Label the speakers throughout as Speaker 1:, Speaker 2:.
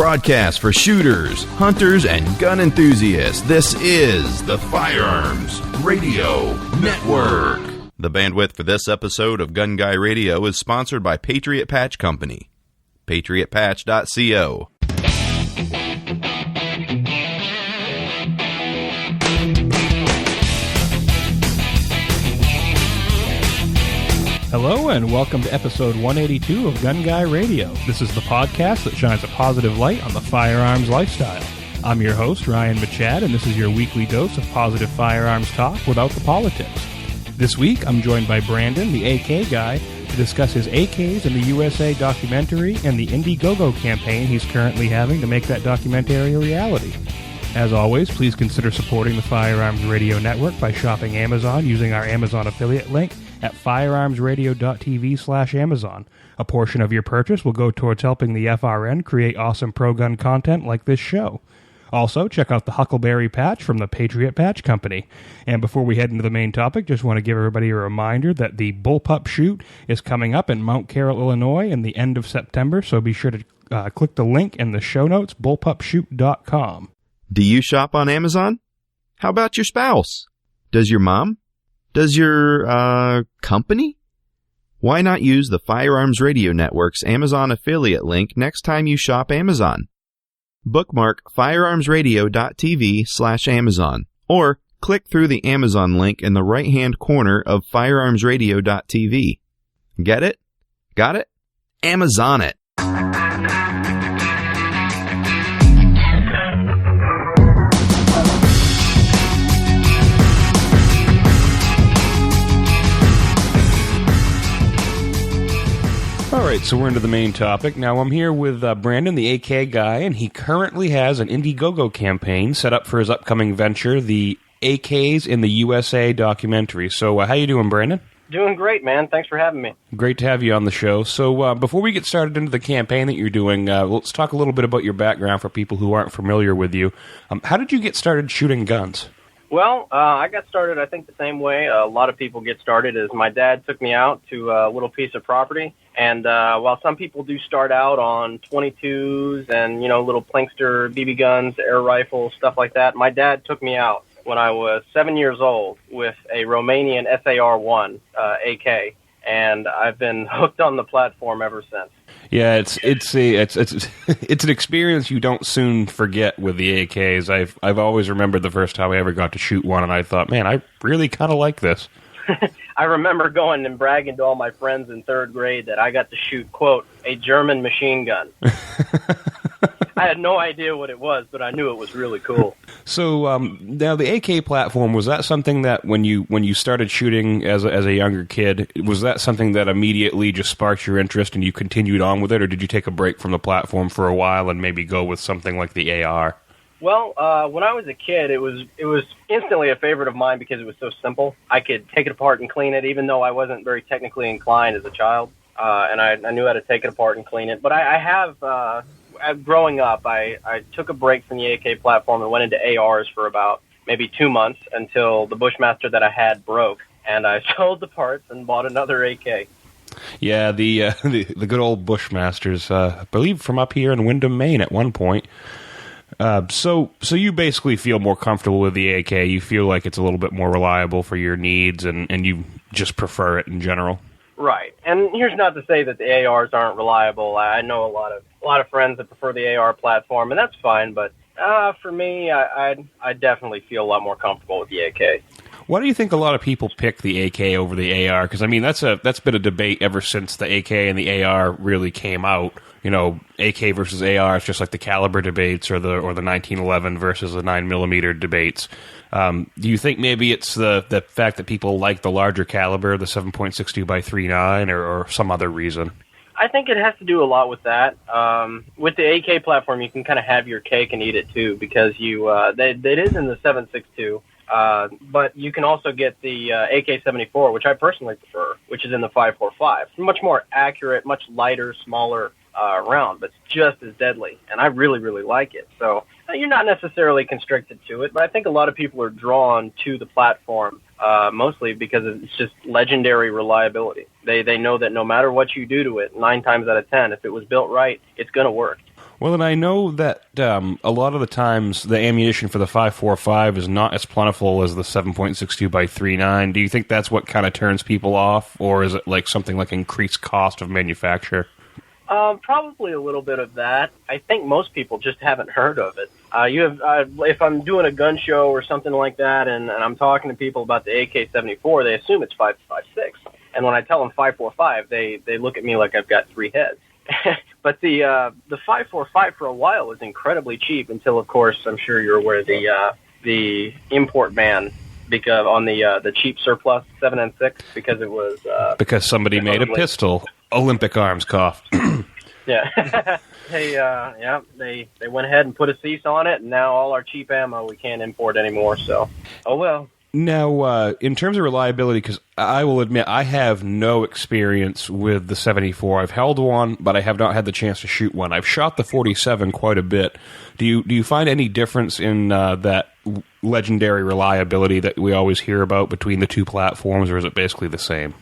Speaker 1: broadcast for shooters, hunters, and gun enthusiasts. This is the Firearms Radio Network. The bandwidth for this episode of Gun Guy Radio is sponsored by Patriot Patch Company. PatriotPatch.co.
Speaker 2: Hello and welcome to episode 182 of Gun Guy Radio. This is the podcast that shines a positive light on the firearms lifestyle. I'm your host, Ryan Machad, and this is your weekly dose of positive firearms talk without the politics. This week, I'm joined by Brandon, the AK guy, to discuss his AKs in the USA documentary and the Indiegogo campaign he's currently having to make that documentary a reality. As always, please consider supporting the Firearms Radio Network by shopping Amazon using our Amazon affiliate link at firearmsradio.tv/Amazon. A portion of your purchase will go towards helping the FRN create awesome pro-gun content like this show. Also, check out the Huckleberry Patch from the Patriot Patch Company. And before we head into the main topic, just want to give everybody a reminder that the Bullpup Shoot is coming up in Mount Carroll, Illinois in the end of September, so be sure to click the link in the show notes, bullpupshoot.com.
Speaker 1: Do you shop on Amazon? How about your spouse? Does your mom? Does your, company? Why not use the Firearms Radio Network's Amazon affiliate link next time you shop Amazon? Bookmark firearmsradio.tv/Amazon or click through the Amazon link in the right-hand corner of firearmsradio.tv. Get it? Got it? Amazon it!
Speaker 2: All right, so we're into the main topic. Now, I'm here with Brandon, the AK guy, and he currently has an Indiegogo campaign set up for his upcoming venture, the AKs in the USA documentary. So, how you doing, Brandon?
Speaker 3: Doing great, man. Thanks for having me.
Speaker 2: Great to have you on the show. So, before we get started into the campaign that you're doing, let's talk a little bit about your background for people who aren't familiar with you. How did you get started shooting guns?
Speaker 3: Well, I got started, I think, the same way a lot of people get started, is my dad took me out to a little piece of property. And while some people do start out on 22s and, little Plinkster BB guns, air rifles, stuff like that, my dad took me out when I was 7 years old with a Romanian SAR-1 AK. And I've been hooked on the platform ever since.
Speaker 2: Yeah, it's an experience you don't soon forget with the AKs. I've always remembered the first time I ever got to shoot one, and I thought, man, I really kind of like this.
Speaker 3: I remember going and bragging to all my friends in third grade that I got to shoot, quote, a German machine gun. I had no idea what it was, but I knew it was really cool.
Speaker 2: So now the AK platform, was that something that when you started shooting as a younger kid, was that something that immediately just sparked your interest and you continued on with it, or did you take a break from the platform for a while and maybe go with something like the AR?
Speaker 3: Well, when I was a kid, it was instantly a favorite of mine because it was so simple. I could take it apart and clean it, even though I wasn't very technically inclined as a child, and I knew how to take it apart and clean it. But I have... growing up, I took a break from the AK platform and went into ARs for about maybe 2 months until the Bushmaster that I had broke, and I sold the parts and bought another AK.
Speaker 2: Yeah, the good old Bushmasters, I believe from up here in Windham, Maine at one point. So you basically feel more comfortable with the AK. You feel like it's a little bit more reliable for your needs, and you just prefer it in general.
Speaker 3: Right, and here's not to say that the ARs aren't reliable. I know a lot of friends that prefer the AR platform, and that's fine. But for me, I definitely feel a lot more comfortable with the AK.
Speaker 2: Why do you think a lot of people pick the AK over the AR? Because I mean, that's been a debate ever since the AK and the AR really came out. AK versus AR, it's just like the caliber debates or the 1911 versus the 9mm debates. Do you think maybe it's the fact that people like the larger caliber, the 7.62 by 3.9, or some other reason?
Speaker 3: I think it has to do a lot with that. With the AK platform, you can kind of have your cake and eat it too, because it is in the 7.62, but you can also get the AK-74, which I personally prefer, which is in the 5.45. It's much more accurate, much lighter, smaller round, but just as deadly, and I really, really like it. So you're not necessarily constricted to it, but I think a lot of people are drawn to the platform mostly because it's just legendary reliability. They know that no matter what you do to it, 9 times out of 10, if it was built right, it's going to work.
Speaker 2: Well, and I know that a lot of the times the ammunition for the 5.45 is not as plentiful as the 7.62 by 3.9. Do you think that's what kind of turns people off, or is it like something like increased cost of manufacture?
Speaker 3: Probably a little bit of that. I think most people just haven't heard of it. If I'm doing a gun show or something like that, and I'm talking to people about the AK-74, they assume it's 5.56. And when I tell them 5.45, they look at me like I've got three heads. But the 5.45 for a while was incredibly cheap until, of course, I'm sure you're aware, the import ban because on the cheap surplus 7 and 6 because it was
Speaker 2: because somebody made a pistol. Olympic arms cough.
Speaker 3: Yeah. They went ahead and put a cease on it, and now all our cheap ammo we can't import anymore. So, oh well.
Speaker 2: Now, in terms of reliability, because I will admit I have no experience with the 74. I've held one, but I have not had the chance to shoot one. I've shot the 47 quite a bit. Do you find any difference in that legendary reliability that we always hear about between the two platforms, or is it basically the same?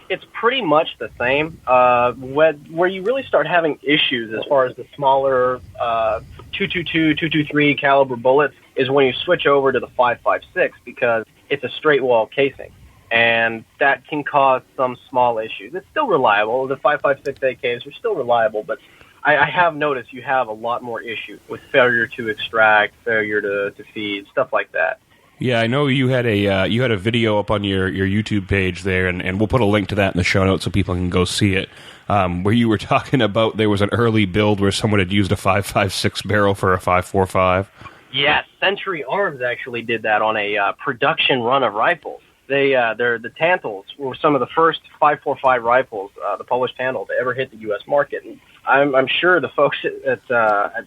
Speaker 3: It's pretty much the same. Where you really start having issues as far as the smaller 222, 223 caliber bullets is when you switch over to the 5.56 because it's a straight wall casing, and that can cause some small issues. It's still reliable. The 5.56 AKs are still reliable, but I have noticed you have a lot more issues with failure to extract, failure to feed, stuff like that.
Speaker 2: Yeah, I know you had a video up on your YouTube page there, and we'll put a link to that in the show notes so people can go see it, where you were talking about there was an early build where someone had used a 5.56 barrel for a 5.45. Yes,
Speaker 3: Century Arms actually did that on a production run of rifles. The Tantals were some of the first 5.45 rifles, the Polish Tantal, to ever hit the U.S. market. And I'm sure the folks at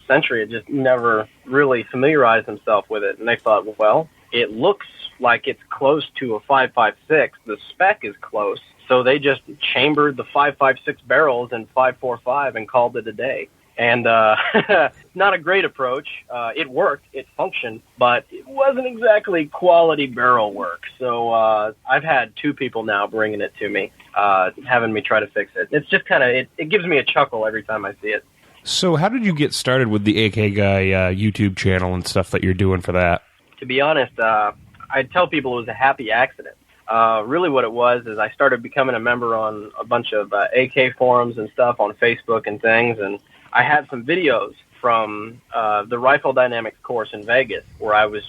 Speaker 3: Century had just never really familiarized themselves with it, and they thought, well, it looks like it's close to a 5.56. The spec is close, so they just chambered the 5.56 barrels in 5.45 and called it a day. And not a great approach. It worked, it functioned, but it wasn't exactly quality barrel work. So I've had two people now bringing it to me, having me try to fix it. It's just kind of, it gives me a chuckle every time I see it.
Speaker 2: So how did you get started with the AK Guy YouTube channel and stuff that you're doing for that?
Speaker 3: To be honest, I'd tell people it was a happy accident. Really what it was is I started becoming a member on a bunch of AK forums and stuff on Facebook and things, and I had some videos from the Rifle Dynamics course in Vegas where I was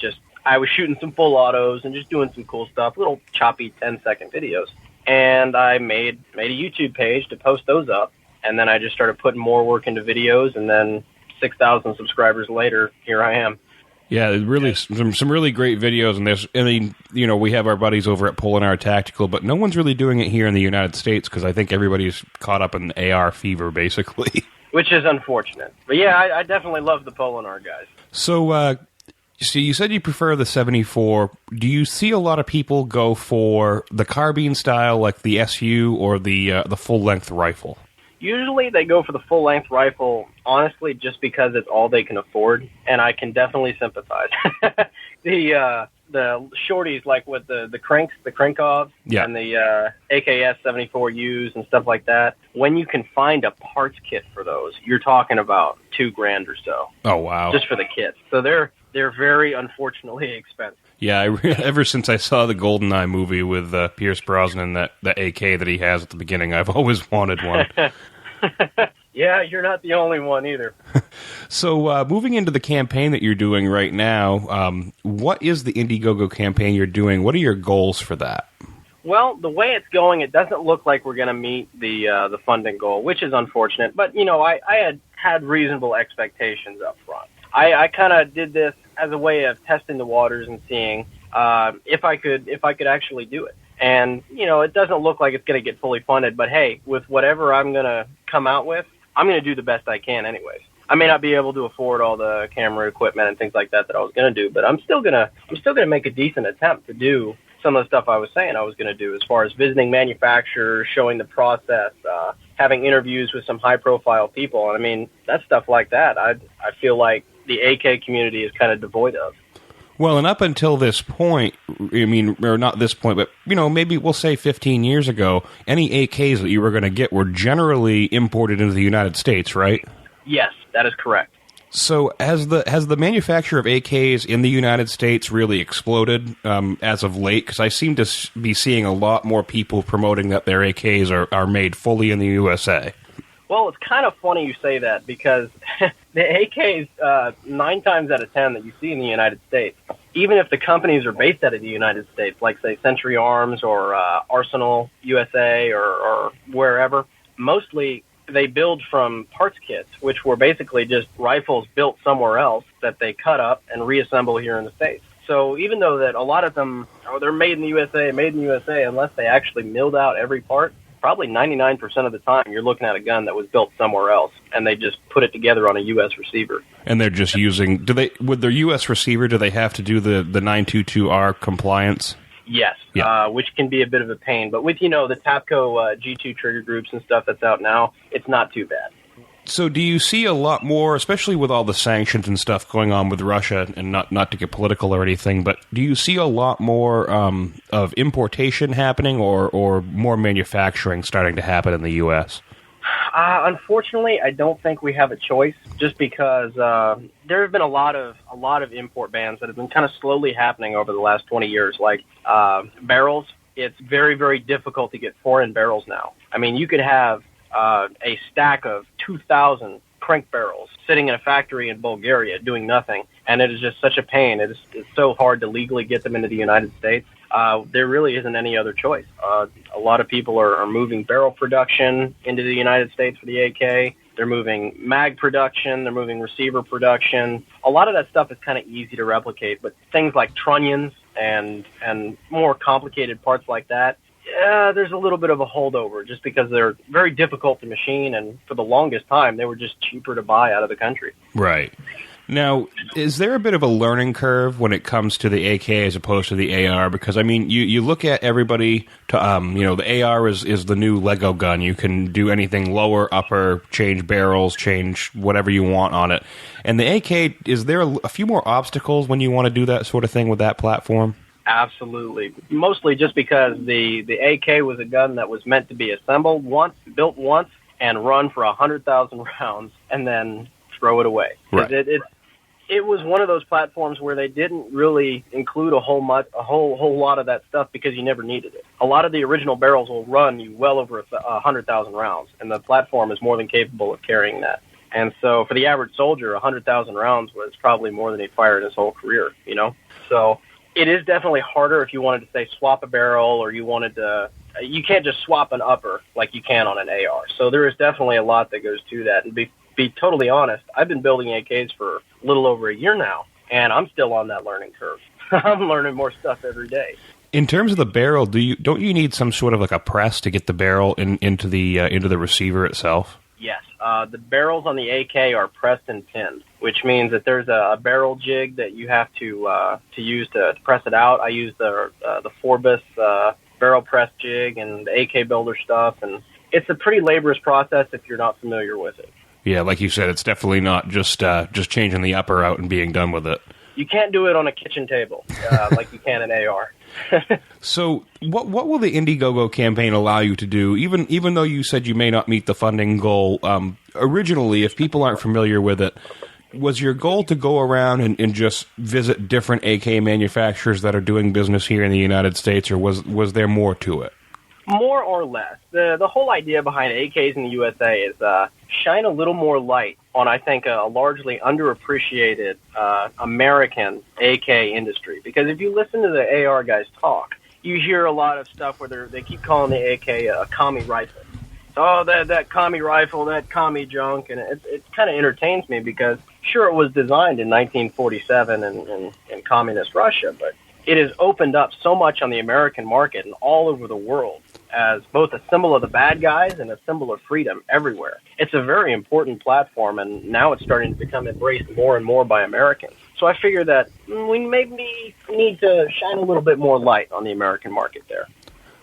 Speaker 3: shooting some full autos and just doing some cool stuff, little choppy 10-second videos. And I made a YouTube page to post those up, and then I just started putting more work into videos, and then 6,000 subscribers later, here I am.
Speaker 2: Yeah, really some really great videos, and we have our buddies over at Polinar Tactical, but no one's really doing it here in the United States because I think everybody's caught up in AR fever, basically.
Speaker 3: Which is unfortunate. But yeah, I definitely love the Polinar guys.
Speaker 2: So, you said you prefer the 74. Do you see a lot of people go for the carbine style, like the SU, or the full-length rifle?
Speaker 3: Usually they go for the full-length rifle, honestly, just because it's all they can afford, and I can definitely sympathize. The shorties, like with the cranks, the Krenkovs,
Speaker 2: yeah,
Speaker 3: and the AKS 74Us and stuff like that, when you can find a parts kit for those, you're talking about $2,000 or so.
Speaker 2: Oh, wow.
Speaker 3: Just for the kits. So they're very, unfortunately, expensive.
Speaker 2: Yeah, ever since I saw the GoldenEye movie with Pierce Brosnan, that AK that he has at the beginning, I've always wanted one.
Speaker 3: Yeah, you're not the only one either.
Speaker 2: So, moving into the campaign that you're doing right now, what is the Indiegogo campaign you're doing? What are your goals for that?
Speaker 3: Well, the way it's going, it doesn't look like we're going to meet the funding goal, which is unfortunate. But, I had reasonable expectations up front. I kind of did this as a way of testing the waters and seeing if I could actually do it. And, it doesn't look like it's going to get fully funded, but hey, with whatever I'm going to come out with, I'm going to do the best I can anyways. I may not be able to afford all the camera equipment and things like that I was going to do, but I'm still going to make a decent attempt to do some of the stuff I was saying I was going to do as far as visiting manufacturers, showing the process, having interviews with some high-profile people. And I mean, that stuff like that, I feel like the AK community is kind of devoid of.
Speaker 2: Well, and up until this point, or not this point, but, maybe we'll say 15 years ago, any AKs that you were going to get were generally imported into the United States, right?
Speaker 3: Yes, that is correct.
Speaker 2: So has the manufacture of AKs in the United States really exploded as of late? Because I seem to be seeing a lot more people promoting that their AKs are made fully in the USA.
Speaker 3: Well, it's kind of funny you say that because the AKs, 9 times out of 10 that you see in the United States, even if the companies are based out of the United States, like, say, Century Arms or Arsenal USA or wherever, mostly they build from parts kits, which were basically just rifles built somewhere else that they cut up and reassemble here in the States. So even though that a lot of them, they're made in the USA, unless they actually milled out every part, probably 99% of the time you're looking at a gun that was built somewhere else, and they just put it together on a U.S. receiver.
Speaker 2: And they're just using, with their U.S. receiver, do they have to do the 922R compliance?
Speaker 3: Yes,
Speaker 2: yeah.
Speaker 3: Which can be a bit of a pain. But with, the TAPCO G2 trigger groups and stuff that's out now, it's not too bad.
Speaker 2: So do you see a lot more, especially with all the sanctions and stuff going on with Russia, and not to get political or anything, but do you see a lot more of importation happening or more manufacturing starting to happen in the U.S.?
Speaker 3: Unfortunately, I don't think we have a choice, just because there have been a lot of import bans that have been kind of slowly happening over the last 20 years. Like barrels, it's very, very difficult to get foreign barrels now. I mean, you could have a stack of 2,000 crank barrels sitting in a factory in Bulgaria doing nothing, and it is just such a pain. It's so hard to legally get them into the United States. There really isn't any other choice. A lot of people are moving barrel production into the United States for the AK. They're moving mag production. They're moving receiver production. A lot of that stuff is kind of easy to replicate, but things like trunnions and more complicated parts like that, there's a little bit of a holdover just because they're very difficult to machine, and for the longest time, they were just cheaper to buy out of the country.
Speaker 2: Right. Now, is there a bit of a learning curve when it comes to the AK as opposed to the AR? Because, I mean, you look at everybody, the AR is the new Lego gun. You can do anything lower, upper, change barrels, change whatever you want on it. And the AK, is there a few more obstacles when you want to do that sort of thing with that platform?
Speaker 3: Absolutely. Mostly just because the AK was a gun that was meant to be assembled once, built once, and run for 100,000 rounds, and then throw it away.
Speaker 2: Right.
Speaker 3: It was one of those platforms where they didn't really include a whole lot of that stuff because you never needed it. A lot of the original barrels will run you well over 100,000 rounds, and the platform is more than capable of carrying that. And so for the average soldier, 100,000 rounds was probably more than he fired in his whole career, So it is definitely harder if you wanted to, say, swap a barrel, or you wanted to. You can't just swap an upper like you can on an AR. So there is definitely a lot that goes to that. And be totally honest, I've been building AKs for a little over a year now, and I'm still on that learning curve. I'm learning more stuff every day.
Speaker 2: In terms of the barrel, don't you need some sort of like a press to get the barrel into the receiver itself?
Speaker 3: Yes. The barrels on the AK are pressed and pinned, which means that there's a barrel jig that you have to use to press it out. I use the Forbus barrel press jig and the AK builder stuff, and it's a pretty laborious process if you're not familiar with it.
Speaker 2: Yeah, like you said, it's definitely not just changing the upper out and being done with it.
Speaker 3: You can't do it on a kitchen table like you can an AR.
Speaker 2: So what will the Indiegogo campaign allow you to do, even though you said you may not meet the funding goal? Originally, if people aren't familiar with it, was your goal to go around and just visit different AK manufacturers that are doing business here in the United States, or was there more to it?
Speaker 3: More or less. The whole idea behind AKs in the USA is shine a little more light on, I think, a largely underappreciated American AK industry. Because if you listen to the AR guys talk, you hear a lot of stuff where they keep calling the AK a commie rifle. Oh, that commie rifle, that commie junk, and it kind of entertains me because, sure, it was designed in 1947 in communist Russia, but it has opened up so much on the American market and all over the world as both a symbol of the bad guys and a symbol of freedom everywhere. It's a very important platform, and now it's starting to become embraced more and more by Americans. So I figure that we maybe need to shine a little bit more light on the American market there.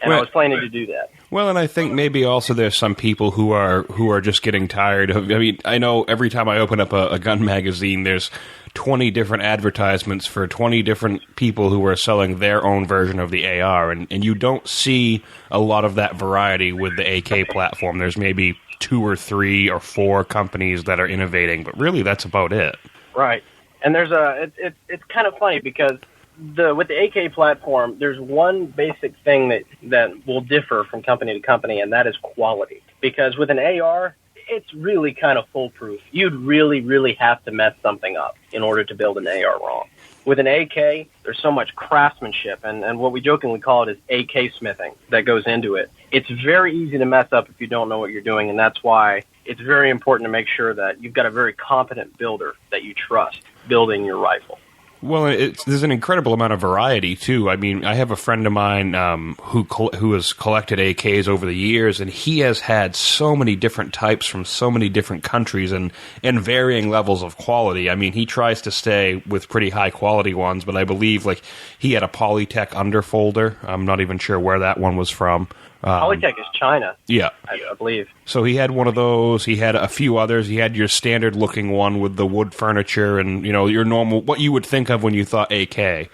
Speaker 3: And I was planning to do that.
Speaker 2: Well, and I think maybe also there's some people who are just getting tired of. I mean, I know every time I open up a gun magazine, there's 20 different advertisements for 20 different people who are selling their own version of the AR, and you don't see a lot of that variety with the AK platform. There's maybe 2 or 3 or 4 companies that are innovating, but really that's about it.
Speaker 3: Right. And there's it's kind of funny because with the AK platform, there's one basic thing that will differ from company to company, and that is quality. Because with an AR, it's really kind of foolproof. You'd really, really have to mess something up in order to build an AR wrong. With an AK, there's so much craftsmanship, and what we jokingly call it is AK smithing that goes into it. It's very easy to mess up if you don't know what you're doing, and that's why it's very important to make sure that you've got a very competent builder that you trust building your rifle.
Speaker 2: Well, there's an incredible amount of variety, too. I mean, I have a friend of mine who has collected AKs over the years, and he has had so many different types from so many different countries and varying levels of quality. I mean, he tries to stay with pretty high-quality ones, but I believe like he had a Polytech underfolder. I'm not even sure where that one was from.
Speaker 3: Polytech is China.
Speaker 2: Yeah.
Speaker 3: I believe.
Speaker 2: So he had one of those. He had a few others. He had your standard-looking one with the wood furniture and, your normal, what you would think of when you thought AK.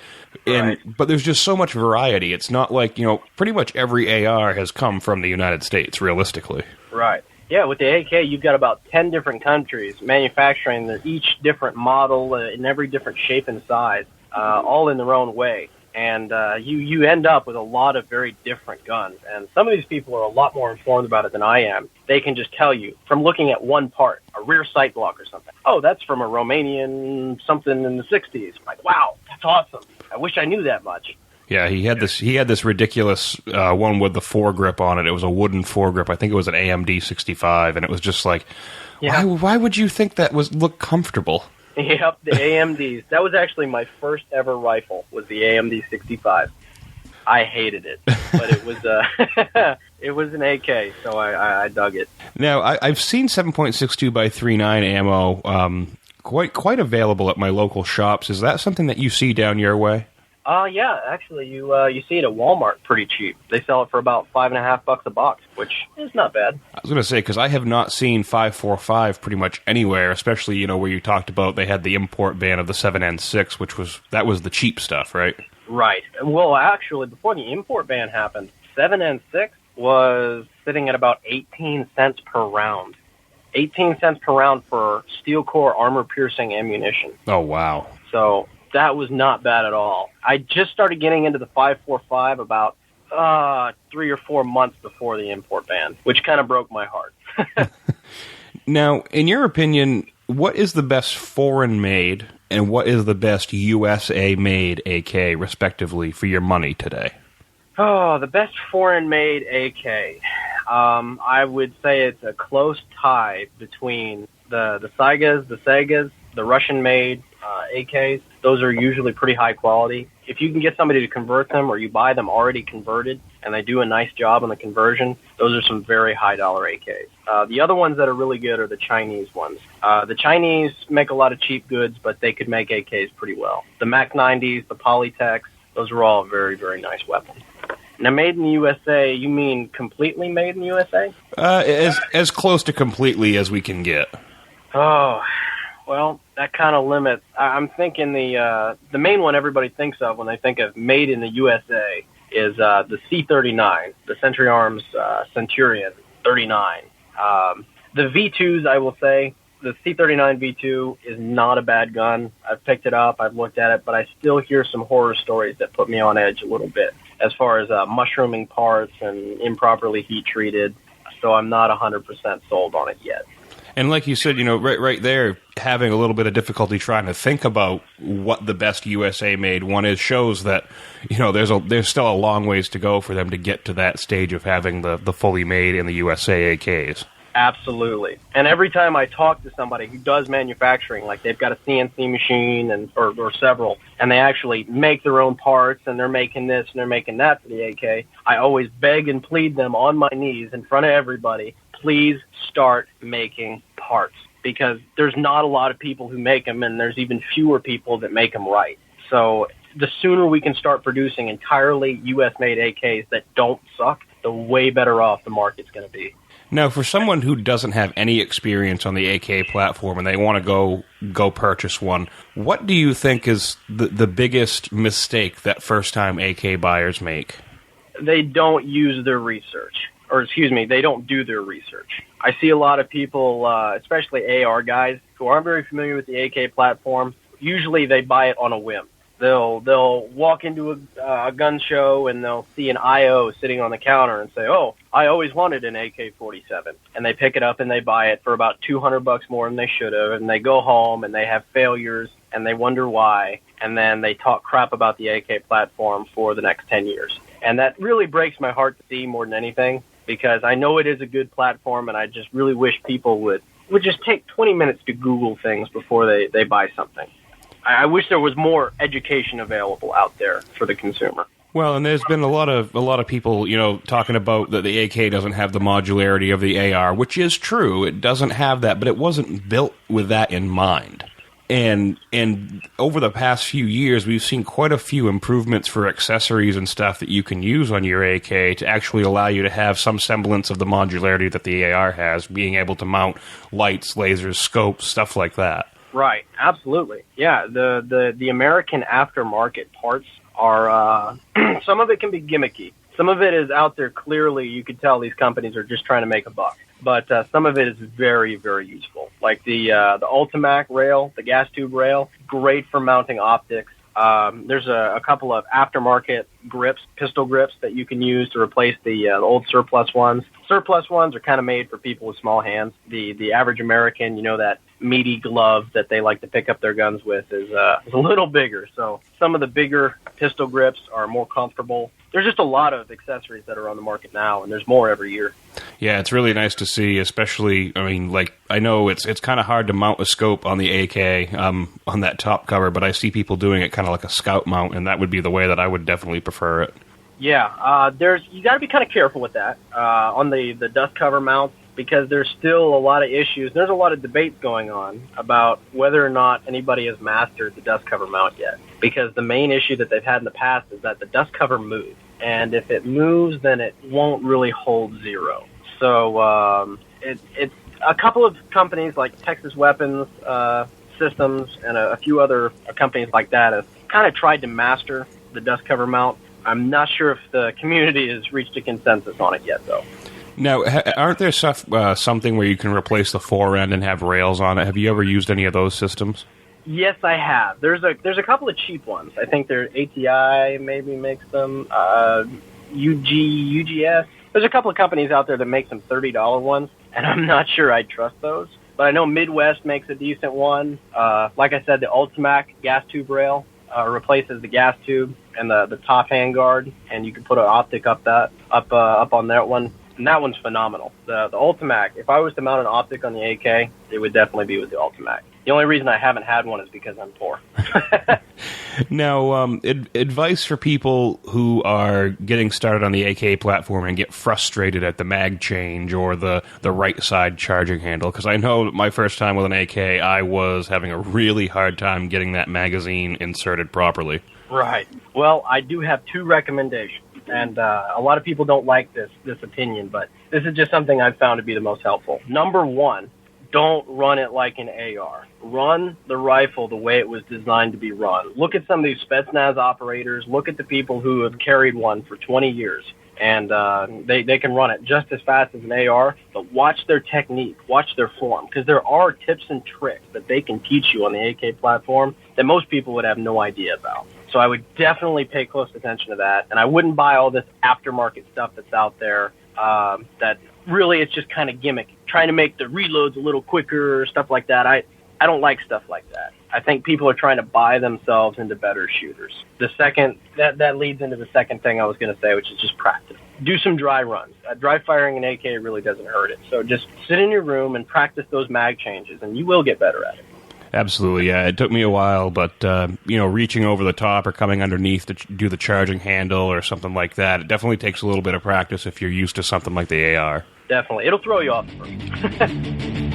Speaker 3: Right.
Speaker 2: But there's just so much variety. It's not like, pretty much every AR has come from the United States, realistically.
Speaker 3: Right. Yeah, with the AK, you've got about 10 different countries manufacturing each different model in every different shape and size, all in their own way. And you end up with a lot of very different guns. And some of these people are a lot more informed about it than I am. They can just tell you, from looking at one part, a rear sight block or something, oh, that's from a Romanian something in the 60s. I'm like, wow, that's awesome. I wish I knew that much.
Speaker 2: Yeah, he had this ridiculous one with the foregrip on it. It was a wooden foregrip. I think it was an AMD 65, and it was just like, why would you think that look comfortable?
Speaker 3: Yep, the AMDs. That was actually my first ever rifle, was the AMD 65. I hated it, but it was it was an AK, so I dug it.
Speaker 2: Now, I've seen 7.62 by 39 ammo quite available at my local shops. Is that something that you see down your way?
Speaker 3: Yeah, actually, you see it at Walmart pretty cheap. They sell it for about $5.50 a box, which is not bad.
Speaker 2: I was going to say, because I have not seen 5.45 pretty much anywhere, especially, where you talked about they had the import ban of the 7N6, that was the cheap stuff, right?
Speaker 3: Right. Well, actually, before the import ban happened, 7N6 was sitting at about 18 cents per round. 18 cents per round for steel core armor-piercing ammunition.
Speaker 2: Oh, wow.
Speaker 3: So that was not bad at all. I just started getting into the 5.45 about 3 or 4 months before the import ban, which kind of broke my heart.
Speaker 2: Now, in your opinion, what is the best foreign-made and what is the best USA-made AK, respectively, for your money today?
Speaker 3: Oh, the best foreign-made AK. I would say it's a close tie between the Saigas, the Segas, the Russian-made AKs. Those are usually pretty high quality. If you can get somebody to convert them or you buy them already converted and they do a nice job on the conversion, those are some very high dollar AKs. The other ones that are really good are the Chinese ones. The Chinese make a lot of cheap goods, but they could make AKs pretty well. The Mac 90s, the Polytechs, those are all very, very nice weapons. Now, made in the USA, you mean completely made in the USA?
Speaker 2: As close to completely as we can get.
Speaker 3: Oh, well, that kind of limits. I'm thinking the main one everybody thinks of when they think of made in the USA is the C-39, the Century Arms Centurion 39. The V2s, I will say, the C-39 V2 is not a bad gun. I've picked it up, I've looked at it, but I still hear some horror stories that put me on edge a little bit as far as mushrooming parts and improperly heat-treated, so I'm not 100% sold on it yet.
Speaker 2: And like you said, right there, having a little bit of difficulty trying to think about what the best USA-made one is shows that, there's still a long ways to go for them to get to that stage of having the fully made in the USA AKs.
Speaker 3: Absolutely. And every time I talk to somebody who does manufacturing, like they've got a CNC machine or several, and they actually make their own parts, and they're making this and they're making that for the AK, I always beg and plead them on my knees in front of everybody, please start making parts, because there's not a lot of people who make them, and there's even fewer people that make them right. So the sooner we can start producing entirely U.S.-made AKs that don't suck, the way better off the market's going to be.
Speaker 2: Now, for someone who doesn't have any experience on the AK platform and they want to go purchase one, what do you think is the biggest mistake that first-time AK buyers make?
Speaker 3: They don't use their research. they don't do their research. I see a lot of people, especially AR guys, who aren't very familiar with the AK platform. Usually they buy it on a whim. They'll walk into a gun show and they'll see an IO sitting on the counter and say, "Oh, I always wanted an AK-47," and they pick it up and they buy it for about $200 more than they should have, and they go home and they have failures and they wonder why, and then they talk crap about the AK platform for the next 10 years. And that really breaks my heart to see more than anything, because I know it is a good platform, and I just really wish people would just take 20 minutes to Google things before they buy something. I wish there was more education available out there for the consumer.
Speaker 2: Well, and there's been a lot of people, talking about that the AK doesn't have the modularity of the AR, which is true. It doesn't have that, but it wasn't built with that in mind. And over the past few years, we've seen quite a few improvements for accessories and stuff that you can use on your AK to actually allow you to have some semblance of the modularity that the AR has, being able to mount lights, lasers, scopes, stuff like that.
Speaker 3: Right, absolutely. Yeah, the American aftermarket parts are, some of it can be gimmicky. Some of it is out there clearly, you could tell these companies are just trying to make a buck. But some of it is very, very useful. Like the Ultimac rail, the gas tube rail, great for mounting optics. There's a couple of aftermarket grips, pistol grips that you can use to replace the old surplus ones. Surplus ones are kind of made for people with small hands. The average American, that meaty glove that they like to pick up their guns with is a little bigger. So some of the bigger pistol grips are more comfortable. There's just a lot of accessories that are on the market now, and there's more every year.
Speaker 2: Yeah, it's really nice to see, especially, I know it's kind of hard to mount a scope on the AK on that top cover, but I see people doing it kind of like a scout mount, and that would be the way that I would definitely prefer it.
Speaker 3: Yeah, you got to be kind of careful with that on the dust cover mounts, because there's still a lot of issues. There's a lot of debates going on about whether or not anybody has mastered the dust cover mount yet, because the main issue that they've had in the past is that the dust cover moves, and if it moves, then it won't really hold zero. So it's a couple of companies like Texas Weapons Systems and a few other companies like that have kind of tried to master the dust cover mount. I'm not sure if the community has reached a consensus on it yet, though.
Speaker 2: Now, aren't there something where you can replace the fore end and have rails on it? Have you ever used any of those systems?
Speaker 3: Yes, I have. There's a couple of cheap ones. I think ATI maybe makes them. UGS. There's a couple of companies out there that make some $30 ones, and I'm not sure I trust those. But I know Midwest makes a decent one. Like I said, the Ultimac gas tube rail replaces the gas tube and the top handguard, and you can put an optic up on that one. And that one's phenomenal. The Ultimac, if I was to mount an optic on the AK, it would definitely be with the Ultimac. The only reason I haven't had one is because I'm poor.
Speaker 2: Now, advice for people who are getting started on the AK platform and get frustrated at the mag change or the right side charging handle, because I know my first time with an AK, I was having a really hard time getting that magazine inserted properly.
Speaker 3: Right. Well, I do have two recommendations. And a lot of people don't like this opinion, but this is just something I've found to be the most helpful. Number one, don't run it like an AR. Run the rifle the way it was designed to be run. Look at some of these Spetsnaz operators. Look at the people who have carried one for 20 years. And they can run it just as fast as an AR, but watch their technique, watch their form, because there are tips and tricks that they can teach you on the AK platform that most people would have no idea about. So I would definitely pay close attention to that, and I wouldn't buy all this aftermarket stuff that's out there that really it's just kind of gimmick, trying to make the reloads a little quicker, stuff like that. I don't like stuff like that. I think people are trying to buy themselves into better shooters. The second, that leads into the second thing I was going to say, which is just practice. Do some dry runs. Dry firing an AK really doesn't hurt it. So just sit in your room and practice those mag changes, and you will get better at it.
Speaker 2: Absolutely, yeah. It took me a while, but reaching over the top or coming underneath to do the charging handle or something like that, it definitely takes a little bit of practice if you're used to something like the AR.
Speaker 3: Definitely. It'll throw you off first.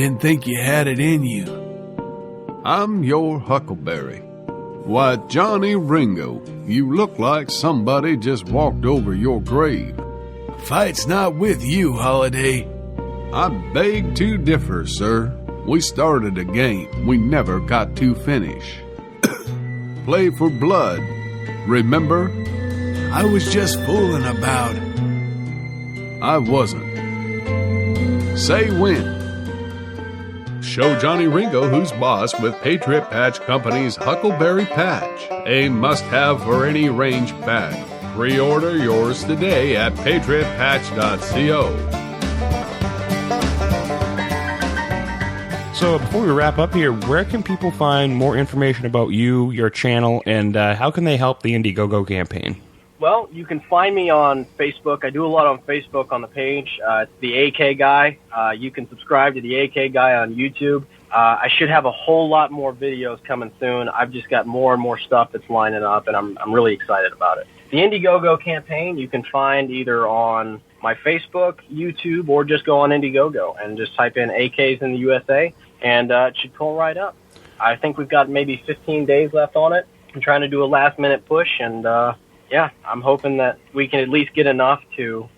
Speaker 4: didn't think you had it in you.
Speaker 5: I'm your Huckleberry. Why, Johnny Ringo, you look like somebody just walked over your grave.
Speaker 4: Fight's not with you, Holiday.
Speaker 5: I beg to differ, sir. We started a game we never got to finish. Play for blood, remember?
Speaker 4: I was just fooling about.
Speaker 5: I wasn't. Say when. Show Johnny Ringo who's boss with Patriot Patch Company's Huckleberry Patch, a must-have for any range bag. Pre-order yours today at patriotpatch.co.
Speaker 2: So before we wrap up here, where can people find more information about you, your channel, and how can they help the Indiegogo campaign?
Speaker 3: Well, you can find me on Facebook. I do a lot on Facebook on the page. It's the AK Guy. You can subscribe to the AK Guy on YouTube. I should have a whole lot more videos coming soon. I've just got more and more stuff that's lining up, and I'm really excited about it. The Indiegogo campaign you can find either on my Facebook, YouTube, or just go on Indiegogo and just type in AKs in the USA, and it should pull right up. I think we've got maybe 15 days left on it. I'm trying to do a last-minute push, and yeah, I'm hoping that we can at least get enough to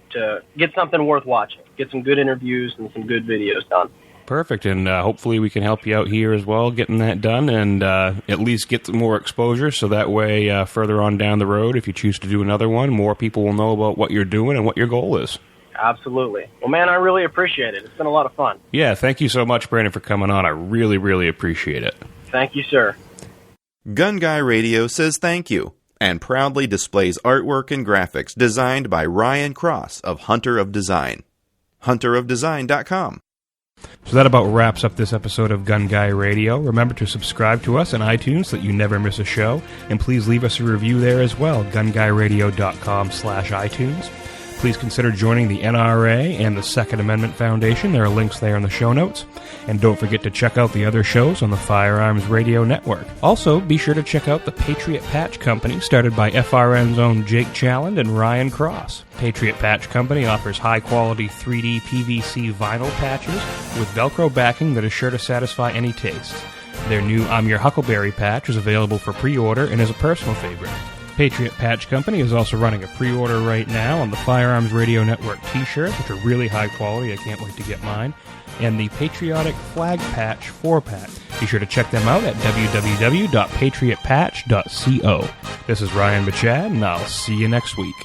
Speaker 3: get something worth watching, get some good interviews and some good videos done.
Speaker 2: Perfect, and hopefully we can help you out here as well, getting that done, and at least get some more exposure, so that way further on down the road, if you choose to do another one, more people will know about what you're doing and what your goal is.
Speaker 3: Absolutely. Well, man, I really appreciate it. It's been a lot of fun.
Speaker 2: Yeah, thank you so much, Brandon, for coming on. I really, really appreciate it.
Speaker 3: Thank you, sir.
Speaker 1: Gun Guy Radio says thank you, and proudly displays artwork and graphics designed by Ryan Cross of Hunter of Design. hunterofdesign.com.
Speaker 2: So that about wraps up this episode of Gun Guy Radio. Remember to subscribe to us on iTunes so that you never miss a show, and please leave us a review there as well, gunguyradio.com/iTunes. Please consider joining the NRA and the Second Amendment Foundation. There are links there in the show notes. And don't forget to check out the other shows on the Firearms Radio Network. Also, be sure to check out the Patriot Patch Company, started by FRN's own Jake Challand and Ryan Cross. Patriot Patch Company offers high-quality 3D PVC vinyl patches with Velcro backing that is sure to satisfy any taste. Their new I'm Your Huckleberry patch is available for pre-order and is a personal favorite. Patriot Patch Company is also running a pre-order right now on the Firearms Radio Network t-shirts, which are really high quality. I can't wait to get mine. And the Patriotic Flag Patch 4-pack. Be sure to check them out at www.patriotpatch.co. This is Ryan Bachad, and I'll see you next week.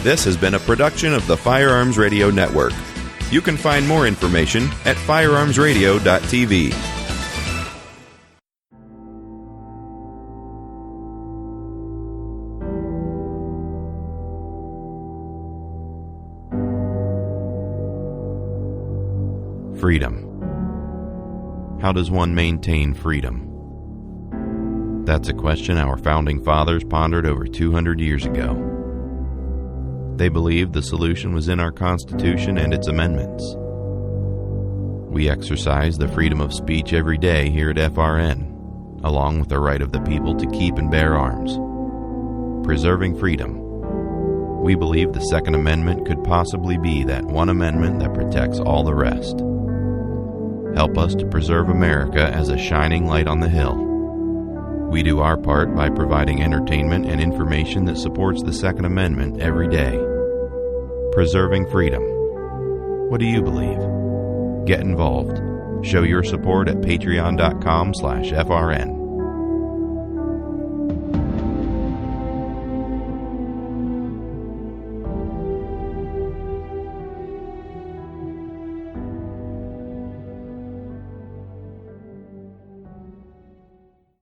Speaker 1: This has been a production of the Firearms Radio Network. You can find more information at firearmsradio.tv. Freedom. How does one maintain freedom? That's a question our founding fathers pondered over 200 years ago. They believed the solution was in our Constitution and its amendments. We exercise the freedom of speech every day here at FRN, along with the right of the people to keep and bear arms. Preserving freedom. We believe the Second Amendment could possibly be that one amendment that protects all the rest. Help us to preserve America as a shining light on the hill. We do our part by providing entertainment and information that supports the Second Amendment every day. Preserving freedom. What do you believe? Get involved. Show your support at patreon.com/FRN.